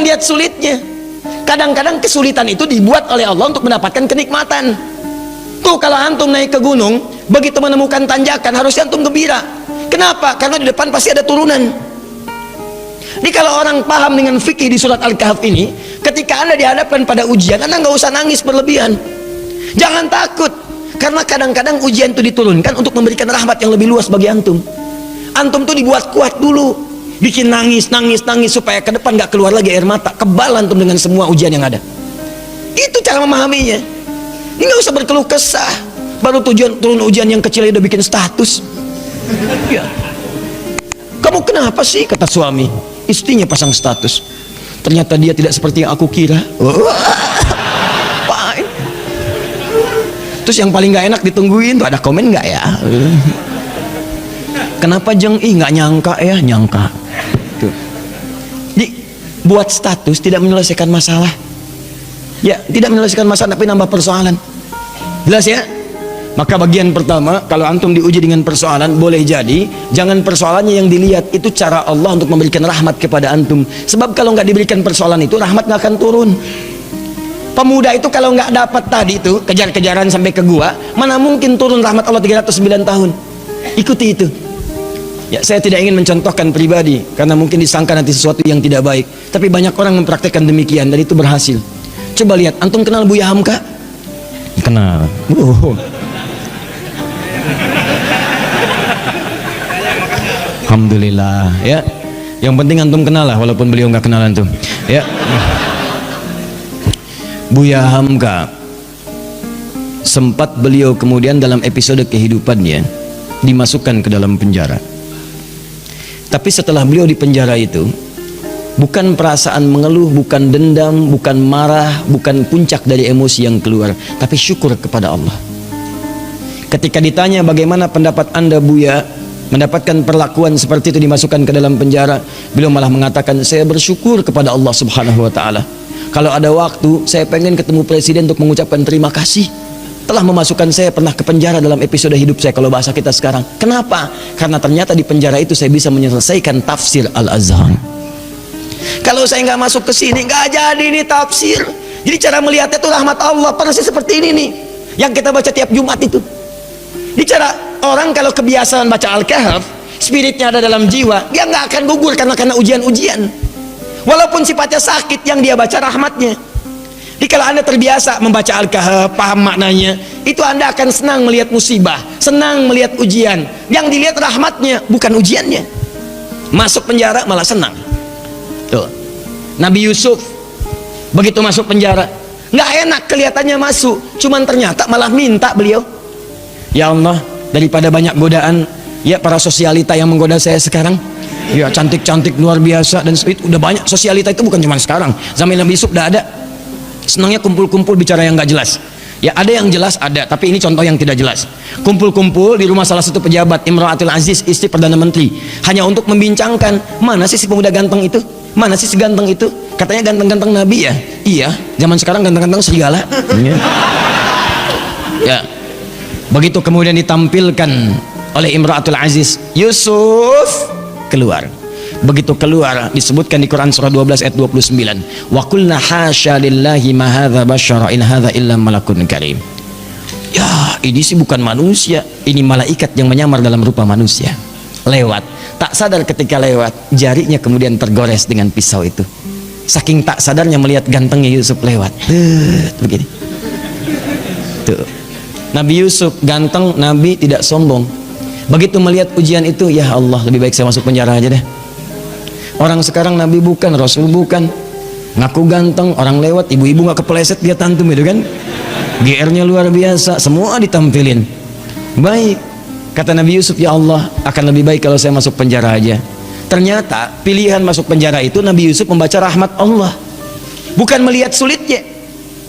Jangan lihat sulitnya. Kadang-kadang kesulitan itu dibuat oleh Allah untuk mendapatkan kenikmatan. Tuh kalau antum naik ke gunung, begitu menemukan tanjakan harusnya antum gembira. Kenapa? Karena di depan pasti ada turunan. Jadi kalau orang paham dengan fikih di surat Al-Kahf ini, ketika anda dihadapkan pada ujian, anda nggak usah nangis berlebihan. Jangan takut, karena kadang-kadang ujian itu diturunkan untuk memberikan rahmat yang lebih luas bagi antum. Antum tuh dibuat kuat dulu, bikin nangis supaya ke depan nggak keluar lagi air mata. Kebal antum dengan semua ujian yang ada. Itu cara memahaminya. Ini nggak usah berkeluh kesah. Baru turun ujian yang kecil udah bikin status. Ya. Kamu kenapa sih, kata suami. Istrinya pasang status, ternyata dia tidak seperti yang aku kira. Terus yang paling nggak enak ditungguin tuh ada komen nggak ya? Kenapa Jeng? Nggak nyangka ya. Nyangka tuh. Jadi buat status tidak menyelesaikan masalah. Ya, tidak menyelesaikan masalah tapi nambah persoalan. Jelas ya? Maka bagian pertama, kalau antum diuji dengan persoalan, boleh jadi jangan persoalannya yang dilihat, itu cara Allah untuk memberikan rahmat kepada antum. Sebab kalau nggak diberikan persoalan itu, rahmat nggak akan turun. Pemuda itu kalau nggak dapat tadi itu kejar-kejaran sampai ke gua, mana mungkin turun rahmat Allah 309 tahun. Ikuti itu. Ya, saya tidak ingin mencontohkan pribadi karena mungkin disangka nanti sesuatu yang tidak baik, tapi banyak orang mempraktekkan demikian dan itu berhasil. Coba lihat, antum kenal Buya Hamka? Kenal. Alhamdulillah ya. Yang penting antum kenal lah, walaupun beliau nggak kenal antum. Ya. Buya Hamka, sempat beliau kemudian dalam episode kehidupannya dimasukkan ke dalam penjara. Tapi setelah beliau di penjara itu, bukan perasaan mengeluh, bukan dendam, bukan marah, bukan puncak dari emosi yang keluar, tapi syukur kepada Allah. Ketika ditanya bagaimana pendapat anda Buya mendapatkan perlakuan seperti itu dimasukkan ke dalam penjara, beliau malah mengatakan, saya bersyukur kepada Allah Subhanahu wa Ta'ala. Kalau ada waktu, saya pengen ketemu presiden untuk mengucapkan terima kasih telah memasukkan saya pernah ke penjara dalam episode hidup saya, kalau bahasa kita sekarang. Kenapa? Karena ternyata di penjara itu saya bisa menyelesaikan tafsir Al-Azhar. Kalau saya nggak masuk ke sini, nggak jadi nih tafsir. Jadi cara melihatnya itu rahmat Allah, persis seperti ini nih yang kita baca tiap Jumat itu. Bicara orang kalau kebiasaan baca Al-Kahf, spiritnya ada dalam jiwa, dia nggak akan gugur karena ujian-ujian. Walaupun sifatnya sakit, yang dia baca rahmatnya. Jadi kalau anda terbiasa membaca Al-Kahf, paham maknanya, itu anda akan senang melihat musibah, senang melihat ujian. Yang dilihat rahmatnya, bukan ujiannya. Masuk penjara malah senang. Tuh. Nabi Yusuf begitu masuk penjara, nggak enak kelihatannya masuk, cuman ternyata malah minta beliau, ya Allah, daripada banyak godaan, ya para sosialita yang menggoda saya sekarang, ya cantik-cantik luar biasa, dan itu udah banyak sosialita itu, bukan cuma sekarang, zaman Nabi Yusuf udah ada. Senangnya kumpul-kumpul bicara yang nggak jelas. Ya ada yang jelas ada, tapi ini contoh yang tidak jelas. Kumpul-kumpul di rumah salah satu pejabat, Imra'atul Aziz, istri Perdana Menteri, hanya untuk membincangkan, mana sih si pemuda ganteng itu? Mana sih seganteng itu? Katanya ganteng-ganteng Nabi ya? Iya, zaman sekarang ganteng-ganteng serigala. Ya. Begitu kemudian ditampilkan oleh Imra'atul Aziz, Yusuf keluar. Begitu keluar, disebutkan di Quran surah 12 ayat 29, wa qulna hasya lillahi ma hadza basyara in hadza illa malakun karim. Ya, ini sih bukan manusia, ini malaikat yang menyamar dalam rupa manusia. Lewat, tak sadar ketika lewat, jarinya kemudian tergores dengan pisau itu. Saking tak sadarnya melihat gantengnya Yusuf lewat. Begini. Tuh. Nabi Yusuf ganteng, Nabi tidak sombong. Begitu melihat ujian itu, ya Allah, lebih baik saya masuk penjara aja deh. Orang sekarang Nabi bukan, Rasul bukan, ngaku ganteng, orang lewat, ibu-ibu nggak kepleset dia tantum itu kan, GR-nya luar biasa, semua ditampilin. Baik, kata Nabi Yusuf, ya Allah, akan lebih baik kalau saya masuk penjara aja. Ternyata pilihan masuk penjara itu Nabi Yusuf membaca rahmat Allah, bukan melihat sulitnya.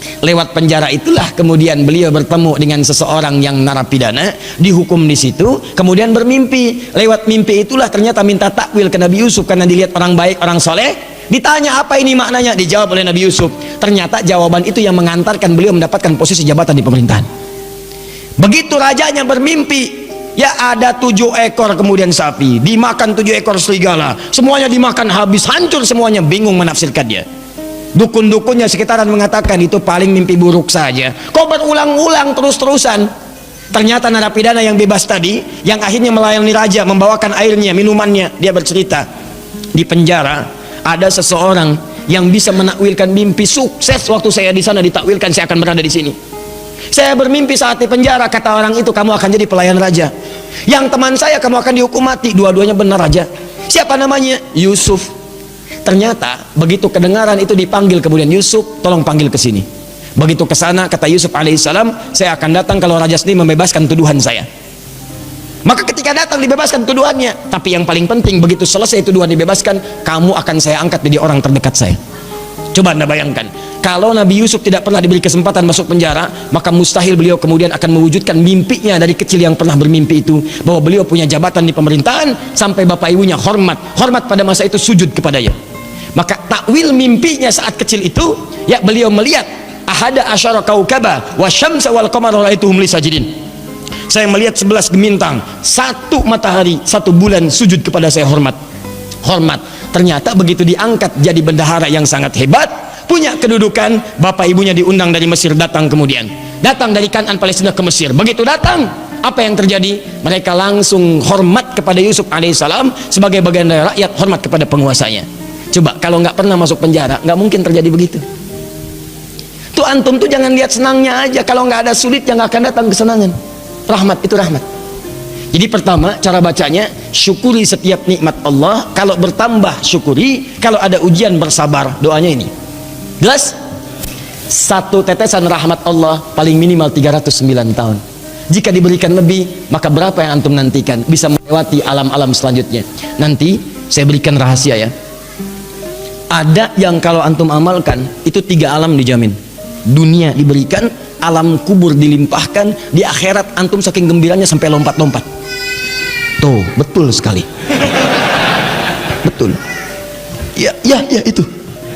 Lewat penjara itulah kemudian beliau bertemu dengan seseorang yang narapidana, dihukum di situ, kemudian bermimpi. Lewat mimpi itulah ternyata minta takwil ke Nabi Yusuf karena dilihat orang baik, orang soleh. Ditanya apa ini maknanya, dijawab oleh Nabi Yusuf. Ternyata jawaban itu yang mengantarkan beliau mendapatkan posisi jabatan di pemerintahan. Begitu rajanya bermimpi, ya ada 7 ekor kemudian sapi, dimakan 7 ekor serigala, semuanya dimakan habis, hancur semuanya, bingung menafsirkan dia. Dukun-dukunnya sekitaran mengatakan itu paling mimpi buruk saja. Kok berulang-ulang terus-terusan? Ternyata narapidana yang bebas tadi, yang akhirnya melayani raja, membawakan airnya, minumannya, dia bercerita, di penjara ada seseorang yang bisa menakwilkan mimpi sukses. Waktu saya di sana ditakwilkan saya akan berada di sini. Saya bermimpi saat di penjara, kata orang itu, kamu akan jadi pelayan raja. Yang teman saya, kamu akan dihukum mati. Dua-duanya benar raja. Siapa namanya? Yusuf. Ternyata begitu kedengaran itu dipanggil, kemudian Yusuf, tolong panggil ke sini. Begitu ke sana, kata Yusuf alaihissalam, saya akan datang kalau raja sendiri membebaskan tuduhan saya. Maka ketika datang dibebaskan tuduhannya. Tapi yang paling penting, begitu selesai tuduhan dibebaskan, kamu akan saya angkat jadi orang terdekat saya. Coba Anda bayangkan, kalau Nabi Yusuf tidak pernah diberi kesempatan masuk penjara, maka mustahil beliau kemudian akan mewujudkan mimpinya dari kecil yang pernah bermimpi itu, bahwa beliau punya jabatan di pemerintahan, sampai bapak ibunya hormat pada masa itu sujud kepadanya. Maka takwil mimpinya saat kecil itu, ya, beliau melihat ahada asyara kaukaba wa syamsa wal qamara ra'aituhum li sajidin. Saya melihat 11 bintang, 1 matahari, 1 bulan sujud kepada saya, hormat. Ternyata begitu diangkat jadi bendahara yang sangat hebat, punya kedudukan, bapak ibunya diundang dari Mesir, datang dari Kanaan Palestina ke Mesir. Begitu datang, apa yang terjadi? Mereka langsung hormat kepada Yusuf alaihissalam sebagai bagian dari rakyat, hormat kepada penguasanya. Coba kalau nggak pernah masuk penjara, nggak mungkin terjadi begitu. Tuh antum tuh jangan lihat senangnya aja, kalau nggak ada sulitnya nggak akan datang kesenangan. Rahmat itu rahmat. Jadi pertama cara bacanya, syukuri setiap nikmat Allah. Kalau bertambah syukuri, kalau ada ujian bersabar. Doanya ini. Jelas? 1 tetesan rahmat Allah paling minimal 309 tahun. Jika diberikan lebih, maka berapa yang antum nantikan? Bisa melewati alam-alam selanjutnya. Nanti saya berikan rahasia ya. Ada yang kalau antum amalkan, itu 3 alam dijamin. Dunia diberikan, alam kubur dilimpahkan, di akhirat antum saking gembiranya sampai lompat-lompat. Tuh, betul sekali. Betul. Ya itu.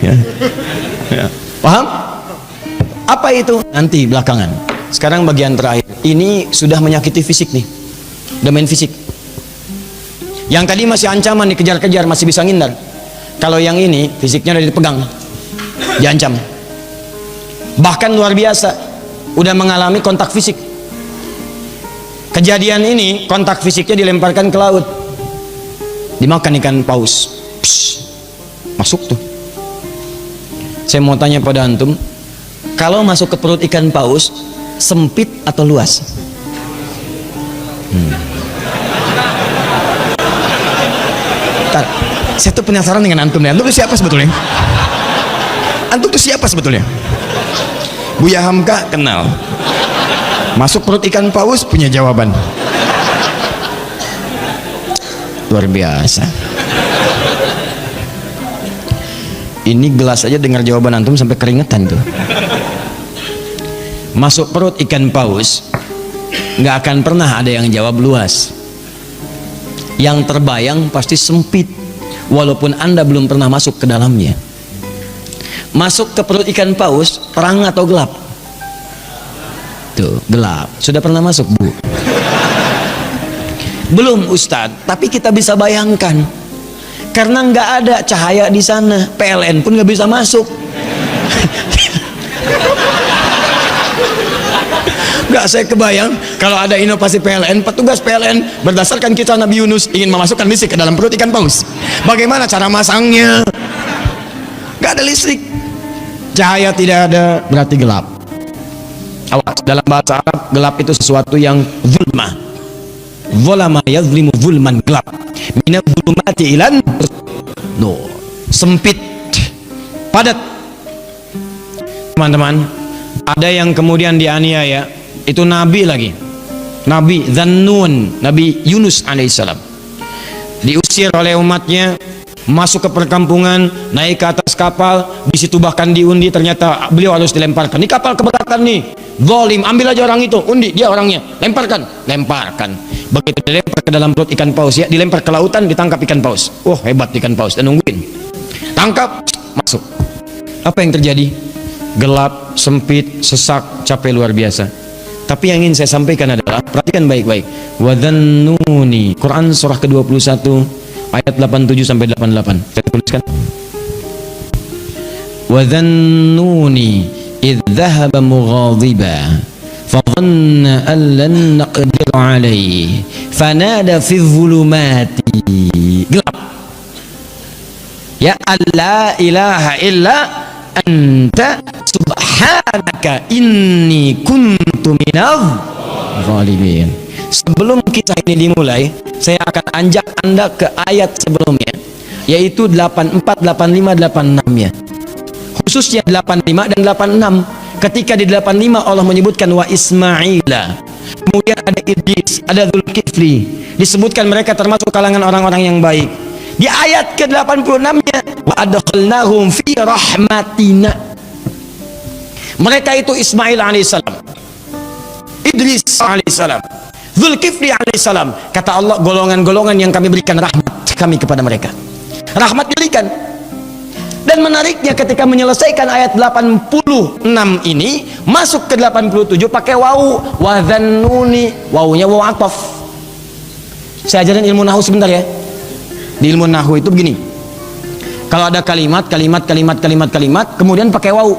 Ya. Paham? Apa itu? Nanti belakangan. Sekarang bagian terakhir. Ini sudah menyakiti fisik nih. Domain fisik. Yang tadi masih ancaman, dikejar-kejar, masih bisa ngindar. Kalau yang ini fisiknya udah dipegang, diancam. Bahkan luar biasa, udah mengalami kontak fisik. Kejadian ini kontak fisiknya dilemparkan ke laut, dimakan ikan paus. Psh, masuk tuh. Saya mau tanya pada antum, kalau masuk ke perut ikan paus, sempit atau luas? Saya tuh penasaran dengan antum nih. Antum tuh siapa sebetulnya? Antum tuh siapa sebetulnya? Buya Hamka kenal. Masuk perut ikan paus punya jawaban. Luar biasa. Ini gelas aja dengar jawaban antum sampai keringetan tuh. Masuk perut ikan paus, nggak akan pernah ada yang jawab luas. Yang terbayang pasti sempit, walaupun Anda belum pernah masuk ke dalamnya. Masuk ke perut ikan paus, terang atau gelap? Tuh, gelap. Sudah pernah masuk, Bu? Belum, Ustadz, tapi kita bisa bayangkan. Karena nggak ada cahaya di sana, PLN pun nggak bisa masuk. Nggak, saya kebayang kalau ada inovasi PLN, petugas PLN berdasarkan kisah Nabi Yunus ingin memasukkan listrik ke dalam perut ikan paus. Bagaimana cara masangnya? Nggak ada listrik, cahaya tidak ada, berarti gelap. Awas, dalam bahasa Arab gelap itu sesuatu yang zulma. Zulama yazlimu zulman, gelap. Minaz zulumati ilan nur, sempit, padat. Teman-teman, ada yang kemudian dianiaya, itu nabi lagi, Nabi Dzannun, Nabi Yunus alaihissalam, diusir oleh umatnya, masuk ke perkampungan, naik ke atas kapal, di situ bahkan diundi, ternyata beliau harus dilemparkan. Ini kapal keberatan nih, zalim, ambil aja orang itu, undi, dia orangnya, lemparkan. Begitu dilempar ke dalam perut ikan paus, ya, dilempar ke lautan, ditangkap ikan paus. Oh, hebat ikan paus, dan nungguin, tangkap, masuk. Apa yang terjadi? Gelap, sempit, sesak, capek luar biasa. Tapi yang ingin saya sampaikan adalah, perhatikan baik-baik. Wadhannuni, Quran surah ke-21 ayat 87 sampai 88. Saya tuliskan. wa dhannuni idh dhahaba mughadiba fadhanna an lan naqdir alaihi fanada fi dhulumati, gelap, ya alla ilaha illa anta subhanaka inni kuntu minadh zalimin. Sebelum kisah ini dimulai, saya akan anjak Anda ke ayat sebelumnya, yaitu 84, 85, 86 ya. Khususnya 85 dan 86. Ketika di 85 Allah menyebutkan wa Ismaila, kemudian ada Idris, ada Zulkifli, disebutkan mereka termasuk kalangan orang-orang yang baik. Di ayat ke-86-nya wa adkhalnahum fi rahmatina. Mereka itu Ismail alaihissalam, Idris alaihissalam, Zulkifli alaihissalam. Kata Allah, golongan-golongan yang kami berikan rahmat kami kepada mereka. Rahmat diberikan. Dan menariknya ketika menyelesaikan ayat 86 ini, masuk ke 87 pakai wawu, wa dhannuni, wawunya wawu ataf. Saya ajarin ilmu nahwu sebentar ya. Di ilmu nahwu itu begini. Kalau ada kalimat, kemudian pakai wawu,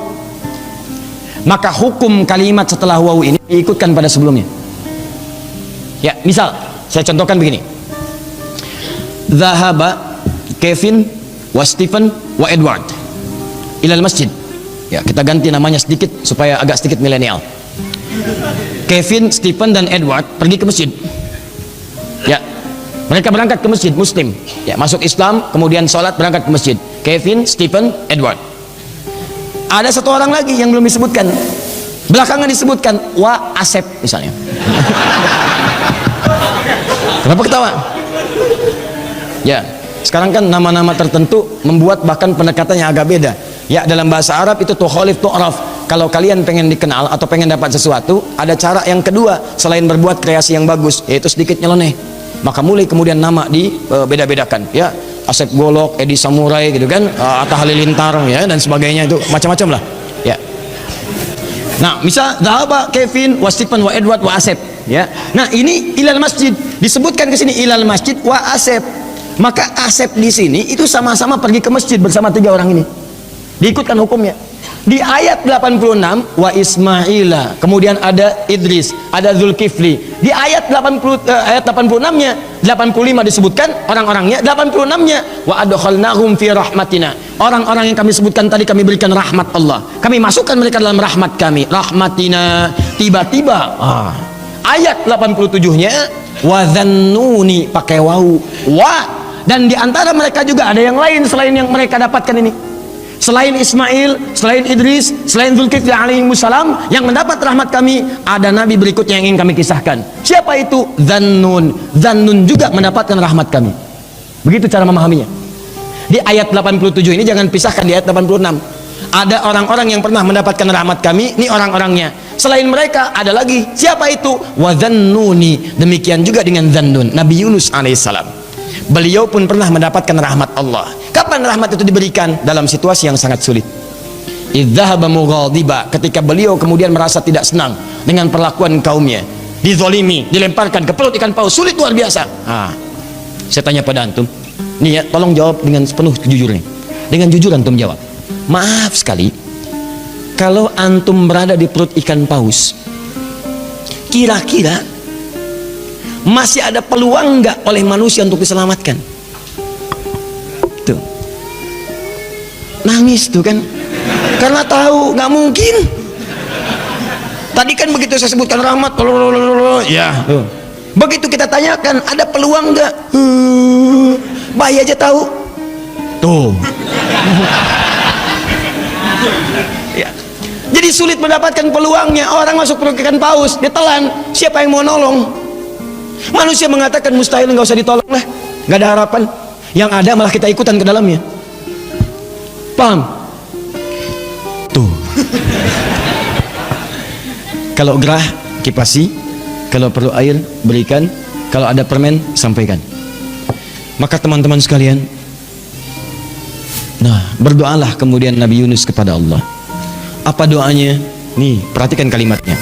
maka hukum kalimat setelah wawu ini diikutkan pada sebelumnya. Ya, misal saya contohkan begini. Zahaba Kevin wa Stephen wa Edward ilal masjid. Ya, kita ganti namanya sedikit supaya agak sedikit milenial. Kevin, Stephen dan Edward pergi ke masjid. Ya, mereka berangkat ke masjid Muslim. Ya, masuk Islam, kemudian sholat, berangkat ke masjid. Kevin, Stephen, Edward. Ada satu orang lagi yang belum disebutkan. Belakangan disebutkan wa Asep misalnya. Kenapa ketawa? Ya, sekarang kan nama-nama tertentu membuat bahkan pendekatannya agak beda. Ya, dalam bahasa Arab itu tukhalif tu'raf. Kalau kalian pengen dikenal atau pengen dapat sesuatu, ada cara yang kedua selain berbuat kreasi yang bagus, yaitu sedikit nyeleneh. Maka mulai kemudian nama dibeda-bedakan. Ya, Asep Golok, Edi Samurai gitu kan, Atta Halilintar ya dan sebagainya, itu macam-macam lah. Ya. Nah, misal Zahaba Kevin wa Stephen wa Edward wa Asep. Ya. Nah, ini ilal masjid, disebutkan ke sini ilal masjid wa Asep. Maka Asep di sini itu sama-sama pergi ke masjid bersama tiga orang ini. Diikutkan hukumnya. Di ayat 86 wa Ismaila, kemudian ada Idris, ada Zulkifli. Di ayat 86-nya, 85 disebutkan orang-orangnya, 86-nya wa adkhalnahum fi rahmatina. Orang-orang yang kami sebutkan tadi kami berikan rahmat Allah. Kami masukkan mereka dalam rahmat kami. Rahmatina, tiba-tiba ayat 87-nya wa dhannuni pakai wawu. Dan di antara mereka juga ada yang lain selain yang mereka dapatkan ini. Selain Ismail, selain Idris, selain Zulkifli alaihissalam yang mendapat rahmat kami, ada nabi berikutnya yang ingin kami kisahkan. Siapa itu? Dhannun. Dhannun juga mendapatkan rahmat kami. Begitu cara memahaminya. Di ayat 87 ini jangan pisahkan di ayat 86. Ada orang-orang yang pernah mendapatkan rahmat kami, ini orang-orangnya. Selain mereka ada lagi. Siapa itu? Wa dhannuni. Demikian juga dengan Dhannun, Nabi Yunus alaihissalam. Beliau pun pernah mendapatkan rahmat Allah. Kapan rahmat itu diberikan? Dalam situasi yang sangat sulit. Idzahaba mughadiba, ketika beliau kemudian merasa tidak senang dengan perlakuan kaumnya, dizolimi, dilemparkan ke perut ikan paus, sulit luar biasa. Saya tanya pada antum, nih ya, tolong jawab dengan sepenuh kejujuran. Dengan jujur antum jawab. Maaf sekali, kalau antum berada di perut ikan paus, kira-kira masih ada peluang nggak oleh manusia untuk diselamatkan? Tuh, nangis tuh kan, karena tahu nggak mungkin. Tadi kan begitu saya sebutkan rahmat, ya. Begitu kita tanyakan ada peluang nggak, bayi aja tahu. Tuh. Ya. Jadi sulit mendapatkan peluangnya. Orang masuk perut ikan paus, ditelan, siapa yang mau nolong? Manusia mengatakan mustahil, nggak usah ditolong lah, nggak ada harapan. Yang ada malah kita ikutan ke dalamnya. Paham? Tuh. Kalau gerah kipasi, kalau perlu air berikan, kalau ada permen sampaikan. Maka teman-teman sekalian, nah berdoalah kemudian Nabi Yunus kepada Allah. Apa doanya? Nih, perhatikan kalimatnya.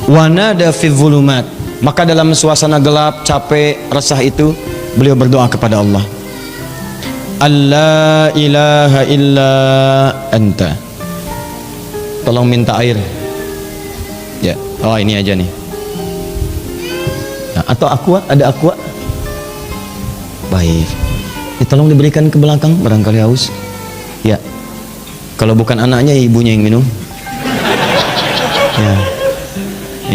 Wanada fi dhulumat, maka dalam suasana gelap, capek, resah itu beliau berdoa kepada Allah. alla ilaha illa anta. Tolong minta air. Ya, oh ini aja nih. Nah, atau aqua, ada aqua. Baik. Ini tolong diberikan ke belakang, barangkali haus. Ya. Kalau bukan anaknya, ibunya yang minum. Ya.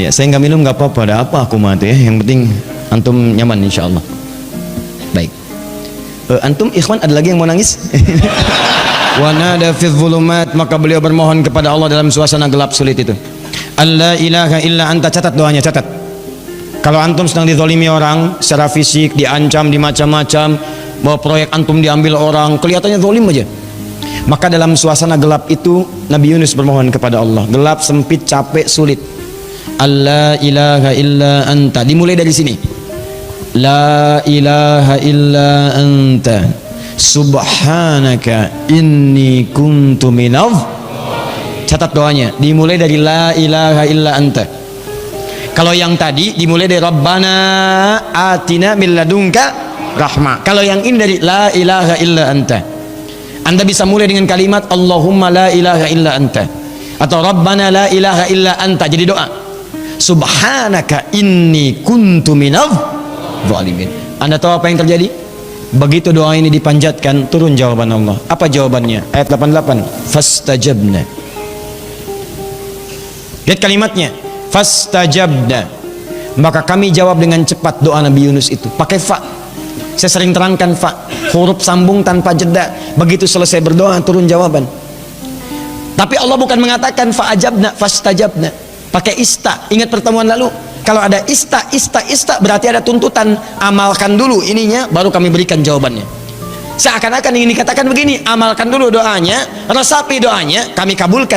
Ya, saya nggak minum nggak apa-apa. Ada apa aku mati ya? Yang penting antum nyaman insya Allah. Baik. Antum ikhwan ada lagi yang mau nangis? Wa nada fi dhulumat, maka beliau bermohon kepada Allah dalam suasana gelap sulit itu. Alla ilaha illa anta, catat doanya, catat. Kalau antum sedang dizalimi orang secara fisik, diancam, dimacam-macam, bahwa proyek antum diambil orang, kelihatannya zalim aja. Maka dalam suasana gelap itu Nabi Yunus bermohon kepada Allah. Gelap, sempit, capek, sulit. Alla ilaha illa anta. Dimulai dari sini. La ilaha illa anta subhanaka inni kuntu minadh. Catat doanya. Dimulai dari la ilaha illa anta. Kalau yang tadi dimulai dari Rabbana atina min ladunka rahmah. Kalau yang ini dari la ilaha illa anta. Anda bisa mulai dengan kalimat Allahumma la ilaha illa anta, atau Rabbana la ilaha illa anta. Jadi doa subhanaka inni kuntu minadh zalimin. Anda tahu apa yang terjadi? Begitu doa ini dipanjatkan, turun jawaban Allah. Apa jawabannya? Ayat 88. Fastajabna. Lihat kalimatnya. Fastajabna. Maka kami jawab dengan cepat doa Nabi Yunus itu. Pakai fa. Saya sering terangkan fa. Huruf sambung tanpa jeda. Begitu selesai berdoa, turun jawaban. Tapi Allah bukan mengatakan fa'ajabna, fastajabna. Pakai ista. Ingat pertemuan lalu? Kalau ada ista berarti ada tuntutan, amalkan dulu ininya baru kami berikan jawabannya. Seakan-akan ingin dikatakan begini, amalkan dulu doanya, resapi doanya, kami kabulkan